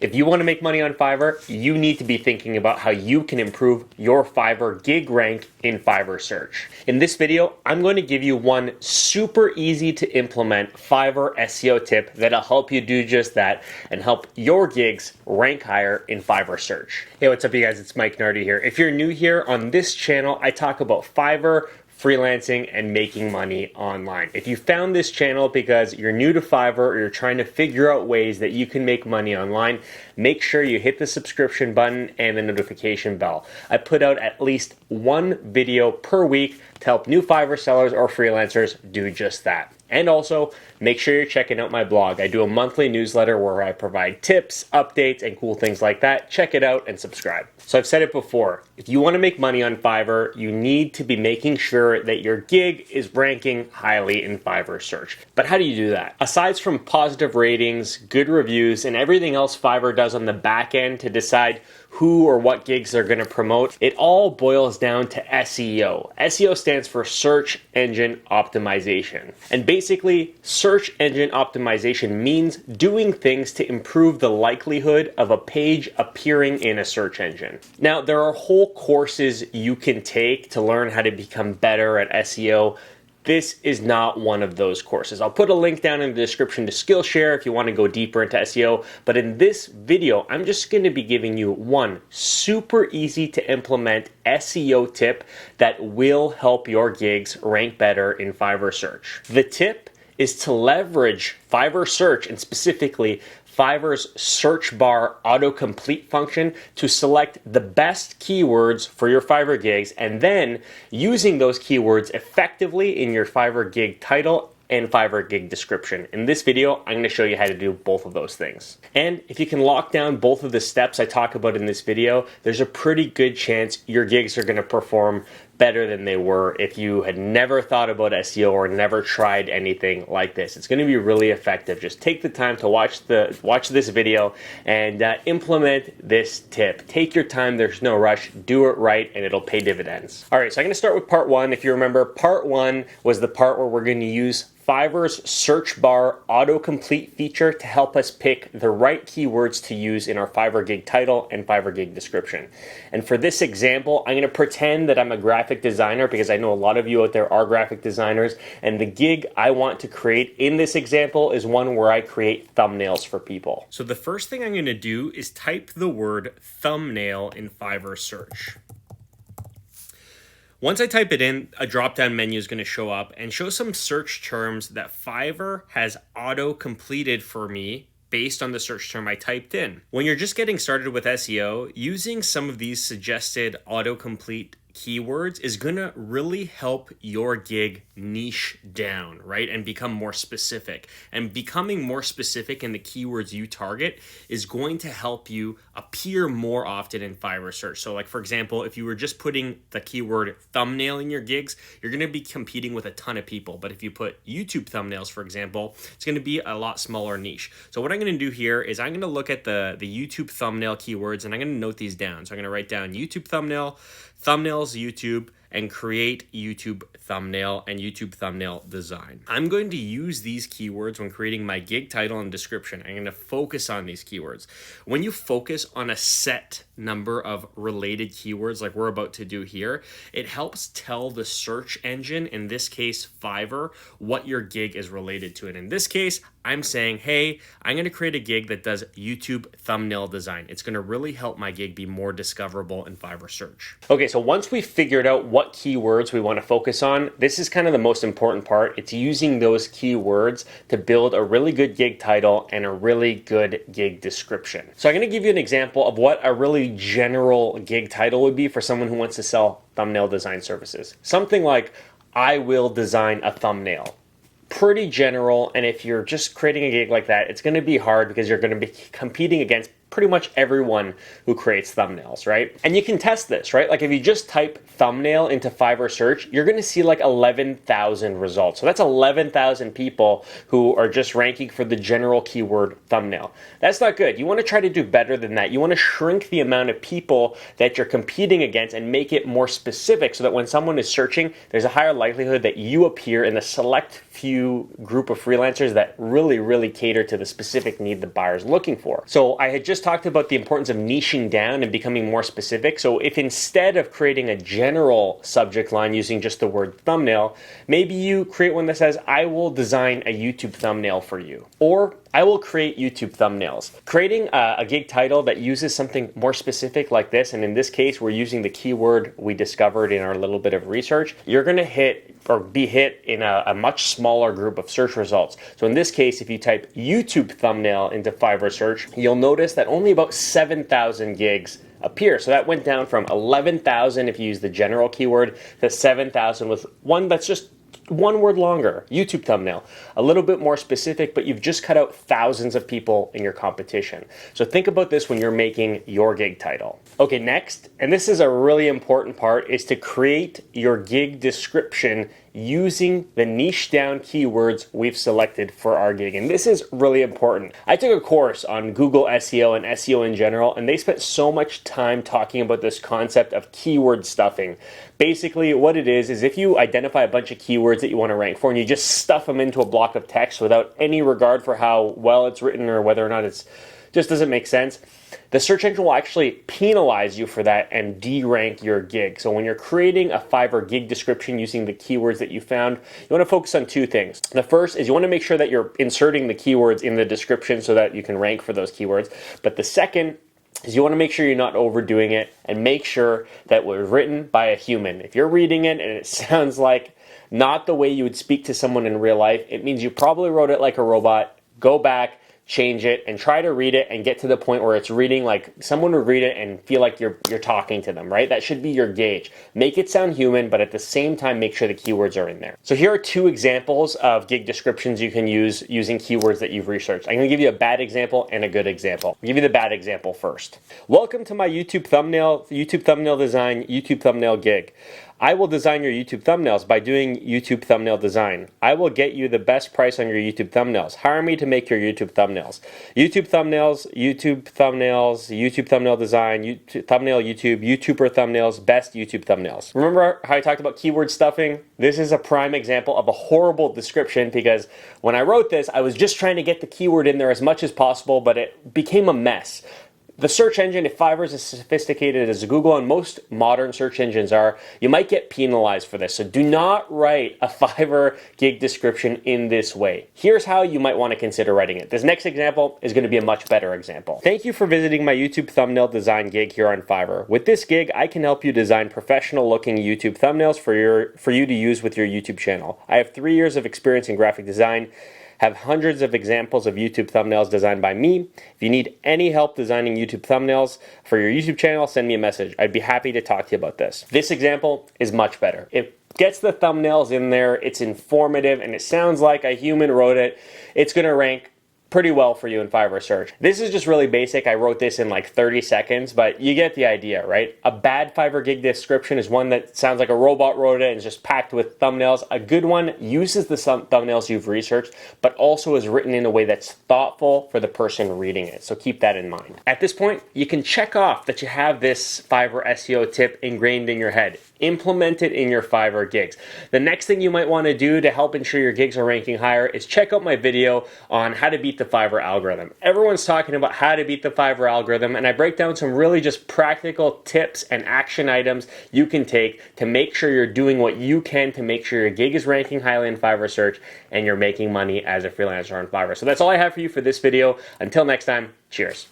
If you want to make money on Fiverr, you need to be thinking about how you can improve your Fiverr gig rank in Fiverr search. In this video, I'm going to give you one super easy to implement Fiverr SEO tip that'll help you do just that and help your gigs rank higher in Fiverr search. Hey, what's up you guys? It's Mike Nardi here. If you're new here on this channel, I talk about Fiverr, freelancing, and making money online. If you found this channel because you're new to Fiverr or you're trying to figure out ways that you can make money online, make sure you hit the subscription button and the notification bell. I put out at least one video per week to help new Fiverr sellers or freelancers do just that. And also, make sure you're checking out my blog. I do a monthly newsletter where I provide tips, updates, and cool things like that. Check it out and subscribe. So I've said it before, if you want to make money on Fiverr, you need to be making sure that your gig is ranking highly in Fiverr search. But how do you do that? Aside from positive ratings, good reviews, and everything else Fiverr does on the back end to decide who or what gigs they're going to promote, it all boils down to SEO. SEO stands for search engine optimization. And basically, search engine optimization means doing things to improve the likelihood of a page appearing in a search engine. Now, there are whole courses you can take to learn how to become better at SEO. This is not one of those courses. I'll put a link down in the description to Skillshare if you want to go deeper into SEO. But in this video, I'm just going to be giving you one super easy to implement SEO tip that will help your gigs rank better in Fiverr search. The tip is to leverage Fiverr search, and specifically Fiverr's search bar autocomplete function, to select the best keywords for your Fiverr gigs, and then using those keywords effectively in your Fiverr gig title and Fiverr gig description. In this video, I'm going to show you how to do both of those things. And if you can lock down both of the steps I talk about in this video, there's a pretty good chance your gigs are going to perform better than they were if you had never thought about SEO or never tried anything like this. It's going to be really effective. Just take the time to watch this video and implement this tip. Take your time. There's no rush. Do it right, and it'll pay dividends. All right, so I'm going to start with part one. If you remember, part one was the part where we're going to use Fiverr's search bar autocomplete feature to help us pick the right keywords to use in our Fiverr gig title and Fiverr gig description. And for this example, I'm going to pretend that I'm a graphic designer because I know a lot of you out there are graphic designers, and the gig I want to create in this example is one where I create thumbnails for people. So the first thing I'm going to do is type the word thumbnail in Fiverr search. Once I type it in, a drop-down menu is going to show up and show some search terms that Fiverr has auto-completed for me based on the search term I typed in. When you're just getting started with SEO, using some of these suggested autocomplete keywords is going to really help your gig niche down, right? And become more specific. And becoming more specific in the keywords you target is going to help you appear more often in Fiverr search. So like, for example, if you were just putting the keyword thumbnail in your gigs, you're going to be competing with a ton of people. But if you put YouTube thumbnails, for example, it's going to be a lot smaller niche. So what I'm going to do here is I'm going to look at the YouTube thumbnail keywords, and I'm going to note these down. So I'm going to write down YouTube thumbnail, thumbnails YouTube, and create YouTube thumbnail and YouTube thumbnail design. I'm going to use these keywords when creating my gig title and description. I'm going to focus on these keywords. When you focus on a set number of related keywords like we're about to do here, it helps tell the search engine, in this case Fiverr, what your gig is related to. And in this case, I'm saying, hey, I'm going to create a gig that does YouTube thumbnail design. It's going to really help my gig be more discoverable in Fiverr search. Okay, so once we figured out what keywords we want to focus on, this is kind of the most important part. It's using those keywords to build a really good gig title and a really good gig description. So I'm going to give you an example of what a really general gig title would be for someone who wants to sell thumbnail design services. Something like, I will design a thumbnail. Pretty general, and if you're just creating a gig like that, it's going to be hard because you're going to be competing against pretty much everyone who creates thumbnails, right? And you can test this, right? Like if you just type thumbnail into Fiverr search, you're going to see like 11,000 results. So that's 11,000 people who are just ranking for the general keyword thumbnail. That's not good. You want to try to do better than that. You want to shrink the amount of people that you're competing against and make it more specific so that when someone is searching, there's a higher likelihood that you appear in the select few group of freelancers that really cater to the specific need the buyer's looking for. So I had just just talked about the importance of niching down and becoming more specific. So if instead of creating a general subject line using just the word thumbnail, maybe you create one that says, I will design a YouTube thumbnail for you, or I will create YouTube thumbnails. Creating a gig title that uses something more specific like this, and in this case, we're using the keyword we discovered in our little bit of research, you're gonna hit or be hit in a much smaller group of search results. So in this case, if you type YouTube thumbnail into Fiverr search, you'll notice that only about 7,000 gigs appear. So that went down from 11,000 if you use the general keyword to 7,000 with one that's just one word longer, YouTube thumbnail. A little bit more specific, but you've just cut out thousands of people in your competition. So think about this when you're making your gig title. Okay, next, and this is a really important part, is to create your gig description using the niche down keywords we've selected for our gig. And this is really important. I took a course on Google SEO and SEO in general, and they spent so much time talking about this concept of keyword stuffing. Basically, what it is if you identify a bunch of keywords that you want to rank for and you just stuff them into a block of text without any regard for how well it's written or whether or not it's just doesn't make sense, the search engine will actually penalize you for that and de-rank your gig. So when you're creating a Fiverr gig description using the keywords that you found, you want to focus on two things. The first is you want to make sure that you're inserting the keywords in the description so that you can rank for those keywords. But the second is you want to make sure you're not overdoing it and make sure that it was written by a human. If you're reading it and it sounds like not the way you would speak to someone in real life, it means you probably wrote it like a robot. Go back, change it, and try to read it and get to the point where it's reading like someone would read it and feel like you're talking to them, right? That should be your gauge. Make it sound human, but at the same time, make sure the keywords are in there. So here are two examples of gig descriptions you can use using keywords that you've researched. I'm gonna give you a bad example and a good example. I'll give you the bad example first. Welcome to my YouTube thumbnail design, YouTube thumbnail gig. I will design your YouTube thumbnails by doing YouTube thumbnail design. I will get you the best price on your YouTube thumbnails. Hire me to make your YouTube thumbnails. YouTube thumbnails, YouTube thumbnails, YouTube thumbnail design, YouTube, thumbnail YouTube, YouTuber thumbnails, best YouTube thumbnails. Remember how I talked about keyword stuffing? This is a prime example of a horrible description because when I wrote this, I was just trying to get the keyword in there as much as possible, but it became a mess. The search engine, if Fiverr is as sophisticated as Google and most modern search engines are, you might get penalized for this. So do not write a Fiverr gig description in this way. Here's how you might want to consider writing it. This next example is going to be a much better example. Thank you for visiting my YouTube thumbnail design gig here on Fiverr. With this gig, I can help you design professional looking YouTube thumbnails for you to use with your YouTube channel. I have 3 years of experience in graphic design, have hundreds of examples of YouTube thumbnails designed by me. If you need any help designing YouTube thumbnails for your YouTube channel, send me a message. I'd be happy to talk to you about this. This example is much better. It gets the thumbnails in there, it's informative, and it sounds like a human wrote it. It's gonna rank pretty well for you in Fiverr search. This is just really basic. I wrote this in like 30 seconds, but you get the idea, right? A bad Fiverr gig description is one that sounds like a robot wrote it and is just packed with thumbnails. A good one uses the thumbnails you've researched, but also is written in a way that's thoughtful for the person reading it. So keep that in mind. At this point, you can check off that you have this Fiverr SEO tip ingrained in your head. Implement it in your Fiverr gigs. The next thing you might want to do to help ensure your gigs are ranking higher is check out my video on how to beat the Fiverr algorithm. Everyone's talking about how to beat the Fiverr algorithm, and I break down some really just practical tips and action items you can take to make sure you're doing what you can to make sure your gig is ranking highly in Fiverr search and you're making money as a freelancer on Fiverr. So that's all I have for you for this video. Until next time, cheers.